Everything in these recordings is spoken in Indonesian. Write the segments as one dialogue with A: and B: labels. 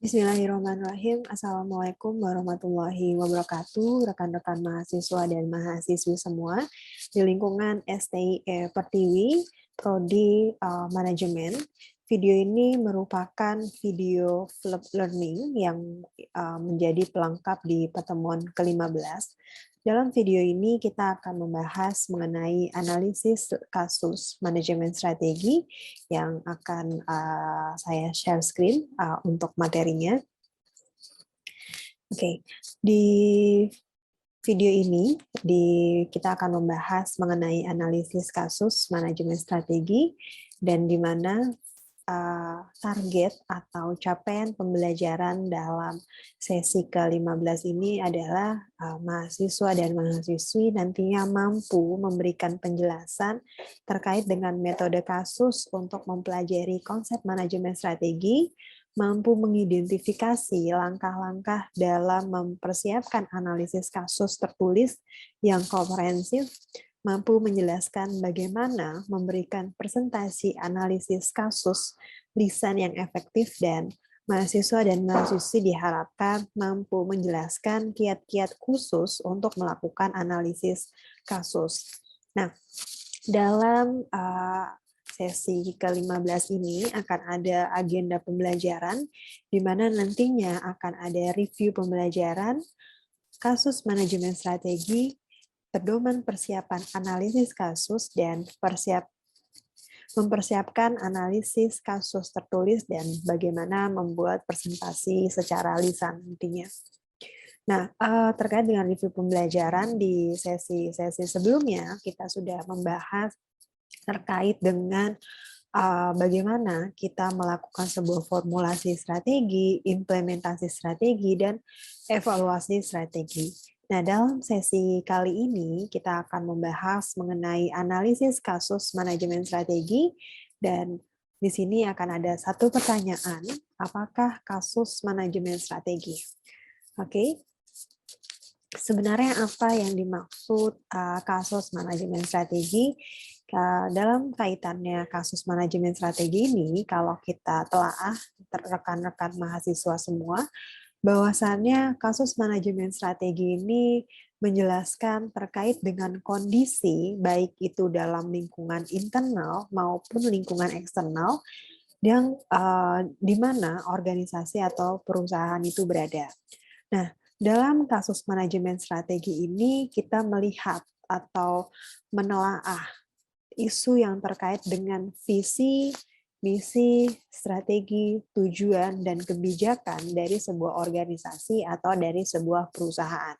A: Bismillahirrahmanirrahim. Assalamualaikum warahmatullahi wabarakatuh, rekan-rekan mahasiswa dan mahasiswi semua di lingkungan STI Pertiwi, Prodi Manajemen. Video ini merupakan video flip learning yang menjadi pelengkap di pertemuan ke-15. Dalam video ini kita akan membahas mengenai analisis kasus manajemen strategi yang akan saya share screen untuk materinya. Oke, di video ini kita akan membahas mengenai analisis kasus manajemen strategi dan di mana target atau capaian pembelajaran dalam sesi ke-15 ini adalah mahasiswa dan mahasiswi nantinya mampu memberikan penjelasan terkait dengan metode kasus untuk mempelajari konsep manajemen strategi, mampu mengidentifikasi langkah-langkah dalam mempersiapkan analisis kasus tertulis yang komprehensif, mampu menjelaskan bagaimana memberikan presentasi analisis kasus lisan yang efektif, dan mahasiswa dan mahasiswi diharapkan mampu menjelaskan kiat-kiat khusus untuk melakukan analisis kasus. Nah, dalam sesi ke-15 ini akan ada agenda pembelajaran, di mana nantinya akan ada review pembelajaran, kasus manajemen strategi, pedoman persiapan analisis kasus, dan mempersiapkan analisis kasus tertulis dan bagaimana membuat presentasi secara lisan nantinya. Nah, terkait dengan review pembelajaran di sesi-sesi sebelumnya, kita sudah membahas terkait dengan bagaimana kita melakukan sebuah formulasi strategi, implementasi strategi, dan evaluasi strategi. Nah, dalam sesi kali ini kita akan membahas mengenai analisis kasus manajemen strategi, dan di sini akan ada satu pertanyaan, apakah kasus manajemen strategi? Oke. Sebenarnya apa yang dimaksud kasus manajemen strategi? Dalam kaitannya kasus manajemen strategi ini, kalau kita telaah rekan-rekan mahasiswa semua, bahwasannya kasus manajemen strategi ini menjelaskan terkait dengan kondisi, baik itu dalam lingkungan internal maupun lingkungan eksternal, yang di mana organisasi atau perusahaan itu berada. Nah, dalam kasus manajemen strategi ini kita melihat atau menelaah isu yang terkait dengan visi, misi, strategi, tujuan, dan kebijakan dari sebuah organisasi atau dari sebuah perusahaan.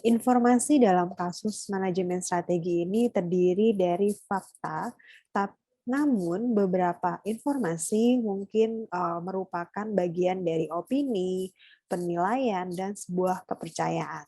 A: Informasi dalam kasus manajemen strategi ini terdiri dari fakta, namun beberapa informasi mungkin merupakan bagian dari opini, penilaian, dan sebuah kepercayaan.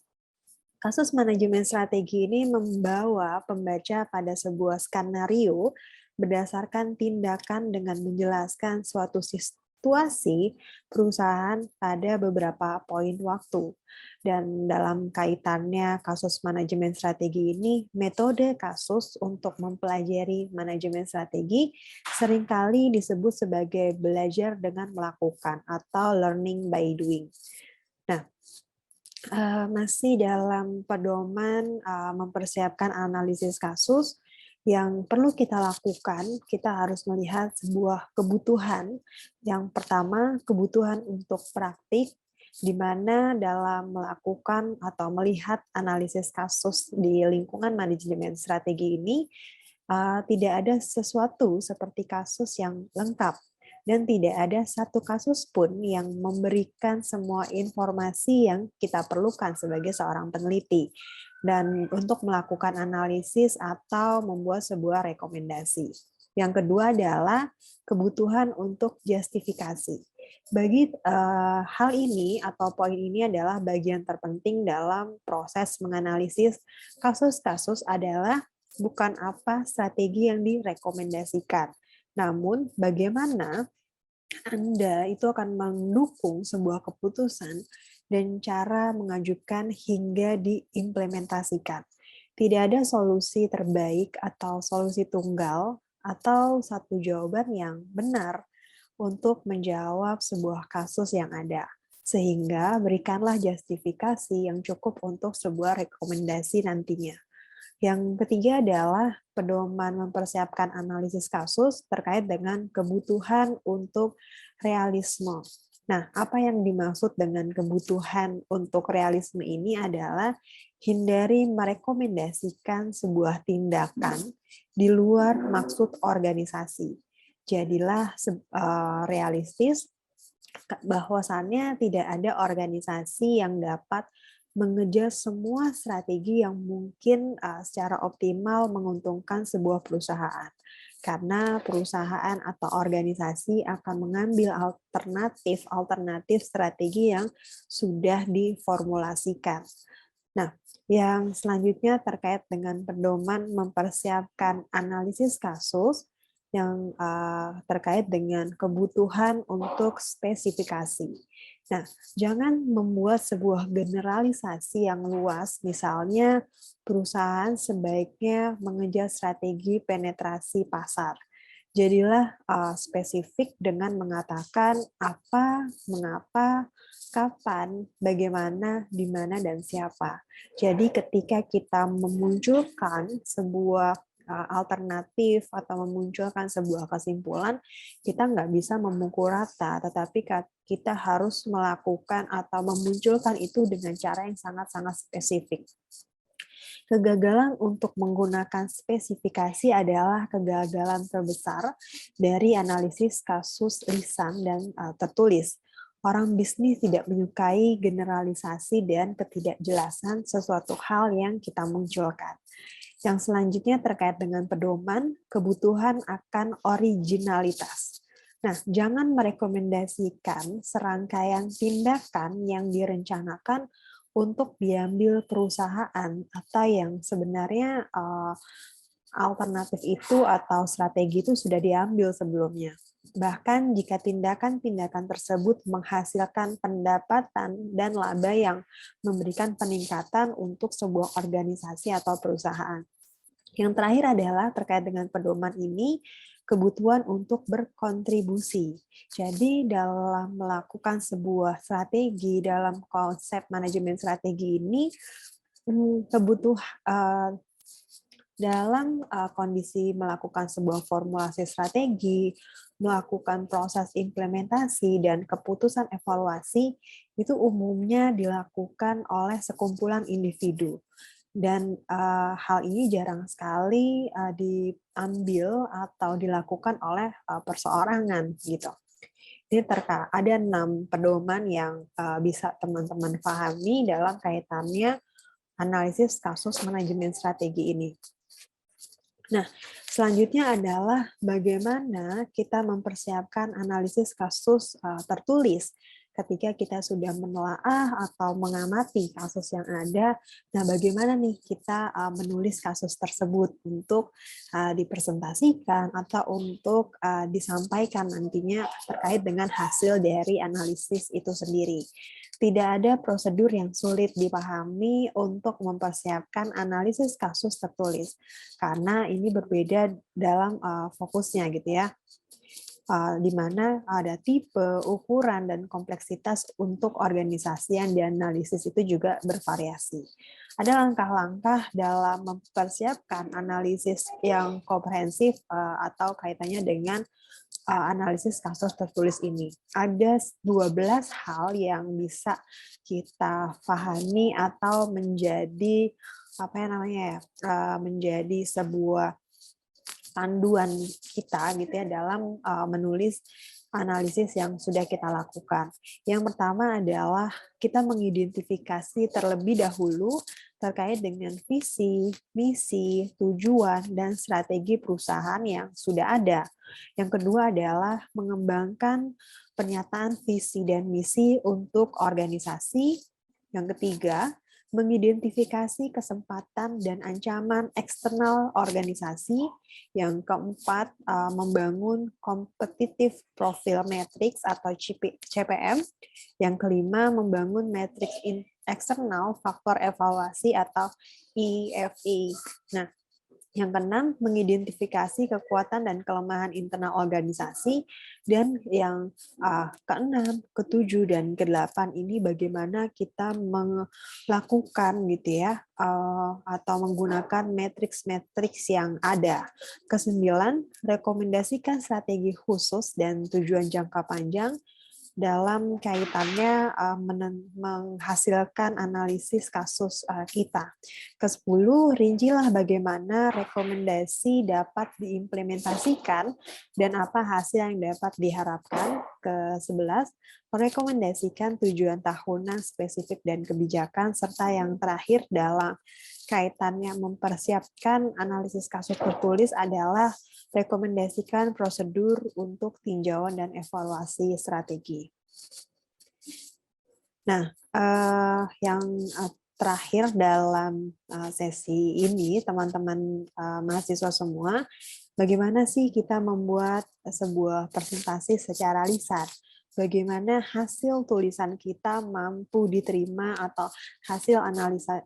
A: Kasus manajemen strategi ini membawa pembaca pada sebuah skenario berdasarkan tindakan dengan menjelaskan suatu situasi perusahaan pada beberapa poin waktu. Dan dalam kaitannya kasus manajemen strategi ini, metode kasus untuk mempelajari manajemen strategi seringkali disebut sebagai belajar dengan melakukan atau learning by doing. Nah, masih dalam pedoman mempersiapkan analisis kasus, yang perlu kita lakukan, kita harus melihat sebuah kebutuhan. Yang pertama, kebutuhan untuk praktik, di mana dalam melakukan atau melihat analisis kasus di lingkungan manajemen strategi ini, tidak ada sesuatu seperti kasus yang lengkap, dan tidak ada satu kasus pun yang memberikan semua informasi yang kita perlukan sebagai seorang peneliti dan untuk melakukan analisis atau membuat sebuah rekomendasi. Yang kedua adalah kebutuhan untuk justifikasi. Bagi hal ini atau poin ini adalah bagian terpenting dalam proses menganalisis kasus-kasus adalah bukan apa strategi yang direkomendasikan, namun bagaimana Anda itu akan mendukung sebuah keputusan dan cara mengajukan hingga diimplementasikan. Tidak ada solusi terbaik atau solusi tunggal atau satu jawaban yang benar. untuk menjawab sebuah kasus yang ada. Sehingga berikanlah justifikasi yang cukup untuk sebuah rekomendasi nantinya. Yang ketiga adalah pedoman mempersiapkan analisis kasus terkait dengan kebutuhan untuk realisme. Nah, apa yang dimaksud dengan kebutuhan untuk realisme ini adalah hindari merekomendasikan sebuah tindakan di luar maksud organisasi. Jadilah realistis bahwasannya tidak ada organisasi yang dapat mengejar semua strategi yang mungkin secara optimal menguntungkan sebuah perusahaan. Karena perusahaan atau organisasi akan mengambil alternatif strategi yang sudah diformulasikan. Nah, yang selanjutnya terkait dengan pedoman mempersiapkan analisis kasus yang terkait dengan kebutuhan untuk spesifikasi. Nah, jangan membuat sebuah generalisasi yang luas, misalnya perusahaan sebaiknya mengejar strategi penetrasi pasar. Jadilah spesifik dengan mengatakan apa, mengapa, kapan, bagaimana, di mana, dan siapa. Jadi ketika kita memunculkan sebuah alternatif atau memunculkan sebuah kesimpulan, kita nggak bisa memukul rata, tetapi kita harus melakukan atau memunculkan itu dengan cara yang sangat-sangat spesifik. Kegagalan untuk menggunakan spesifikasi adalah kegagalan terbesar dari analisis kasus lisan dan tertulis. Orang bisnis tidak menyukai generalisasi dan ketidakjelasan sesuatu hal yang kita munculkan. Yang selanjutnya terkait dengan pedoman, kebutuhan akan originalitas. Nah, jangan merekomendasikan serangkaian tindakan yang direncanakan untuk diambil perusahaan atau yang sebenarnya alternatif itu atau strategi itu sudah diambil sebelumnya. Bahkan jika tindakan-tindakan tersebut menghasilkan pendapatan dan laba yang memberikan peningkatan untuk sebuah organisasi atau perusahaan. Yang terakhir adalah terkait dengan pedoman ini, kebutuhan untuk berkontribusi. Jadi dalam melakukan sebuah strategi, dalam konsep manajemen strategi ini, dalam kondisi melakukan sebuah formulasi strategi, melakukan proses implementasi dan keputusan evaluasi, itu umumnya dilakukan oleh sekumpulan individu. Dan hal ini jarang sekali diambil atau dilakukan oleh perseorangan gitu. Ini ada 6 pedoman yang bisa teman-teman pahami dalam kaitannya analisis kasus manajemen strategi ini. Nah, selanjutnya adalah bagaimana kita mempersiapkan analisis kasus tertulis ketika kita sudah menelaah atau mengamati kasus yang ada. Nah, bagaimana nih kita menulis kasus tersebut untuk dipresentasikan atau untuk disampaikan nantinya terkait dengan hasil dari analisis itu sendiri. Tidak ada prosedur yang sulit dipahami untuk mempersiapkan analisis kasus tertulis, karena ini berbeda dalam fokusnya gitu ya, di mana ada tipe, ukuran, dan kompleksitas untuk organisasi yang dianalisis itu juga bervariasi. Ada langkah-langkah dalam mempersiapkan analisis yang komprehensif atau kaitannya dengan analisis kasus tertulis ini. Ada 12 hal yang bisa kita pahami atau menjadi menjadi sebuah panduan kita gitu ya dalam menulis analisis yang sudah kita lakukan. Yang pertama adalah kita mengidentifikasi terlebih dahulu terkait dengan visi, misi, tujuan, dan strategi perusahaan yang sudah ada. Yang kedua adalah mengembangkan pernyataan visi dan misi untuk organisasi. Yang ketiga, mengidentifikasi kesempatan dan ancaman eksternal organisasi. Yang keempat, membangun competitive profile matrix atau CPM. Yang kelima, membangun matriks eksternal faktor evaluasi atau EFE. Nah, Yang keenam, mengidentifikasi kekuatan dan kelemahan internal organisasi. Dan yang keenam, ketujuh, dan kedelapan ini bagaimana kita melakukan gitu ya, atau menggunakan matriks-matriks yang ada. Kesembilan, rekomendasikan strategi khusus dan tujuan jangka panjang dalam kaitannya menghasilkan analisis kasus kita. Ke-10, rincilah bagaimana rekomendasi dapat diimplementasikan dan apa hasil yang dapat diharapkan. Ke-11, merekomendasikan tujuan tahunan spesifik dan kebijakan, serta yang terakhir dalam kaitannya mempersiapkan analisis kasus tertulis adalah rekomendasikan prosedur untuk tinjauan dan evaluasi strategi. Nah, yang terakhir dalam sesi ini, teman-teman mahasiswa semua, bagaimana sih kita membuat sebuah presentasi secara lisan? Bagaimana hasil tulisan kita mampu diterima atau hasil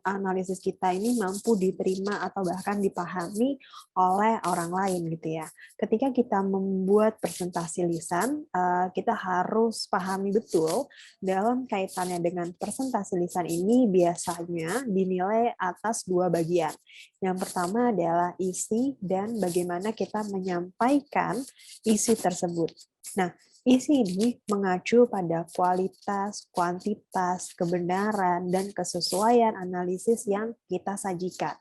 A: analisis kita ini mampu diterima atau bahkan dipahami oleh orang lain gitu ya. Ketika kita membuat presentasi lisan, kita harus pahami betul dalam kaitannya dengan presentasi lisan ini biasanya dinilai atas dua bagian. Yang pertama adalah isi dan bagaimana kita menyampaikan isi tersebut. Nah, isi ini mengacu pada kualitas, kuantitas, kebenaran, dan kesesuaian analisis yang kita sajikan.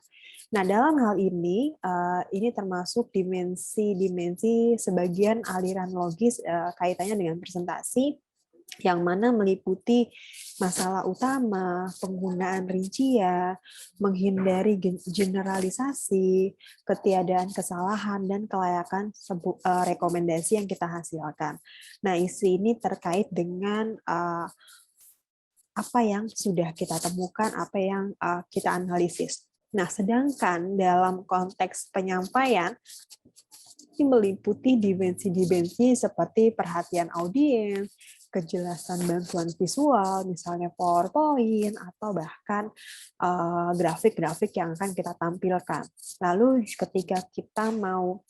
A: Nah, dalam hal ini termasuk dimensi-dimensi sebagian aliran logis kaitannya dengan presentasi, yang mana meliputi masalah utama, penggunaan rincian, menghindari generalisasi, ketiadaan kesalahan, dan kelayakan rekomendasi yang kita hasilkan. Nah, isi ini terkait dengan apa yang sudah kita temukan, apa yang kita analisis. Nah, sedangkan dalam konteks penyampaian, ini meliputi dimensi-dimensi seperti perhatian audiens, kejelasan bantuan visual, misalnya PowerPoint, atau bahkan grafik-grafik yang akan kita tampilkan. Lalu ketika kita mau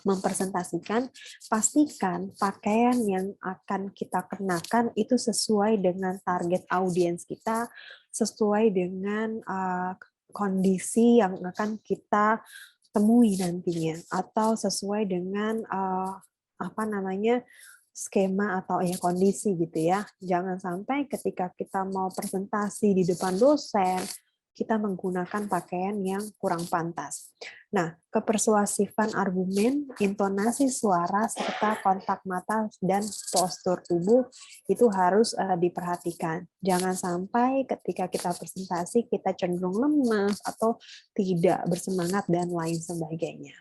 A: mempresentasikan, pastikan pakaian yang akan kita kenakan itu sesuai dengan target audiens kita, sesuai dengan kondisi yang akan kita temui nantinya, atau sesuai dengan skema atau kondisi gitu ya. Jangan sampai ketika kita mau presentasi di depan dosen, kita menggunakan pakaian yang kurang pantas. Nah, kepersuasifan argumen, intonasi suara, serta kontak mata dan postur tubuh itu harus diperhatikan. Jangan sampai ketika kita presentasi kita cenderung lemas atau tidak bersemangat dan lain sebagainya.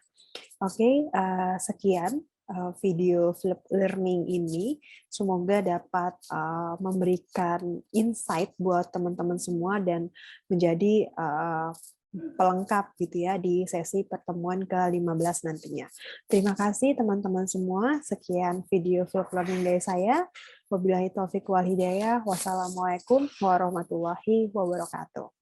A: Oke, sekian video Flip Learning ini. Semoga dapat memberikan insight buat teman-teman semua dan menjadi pelengkap gitu ya di sesi pertemuan ke-15 nantinya. Terima kasih teman-teman semua. Sekian video Flip Learning dari saya. Wabillahi taufiq wal hidayah. Wassalamualaikum warahmatullahi wabarakatuh.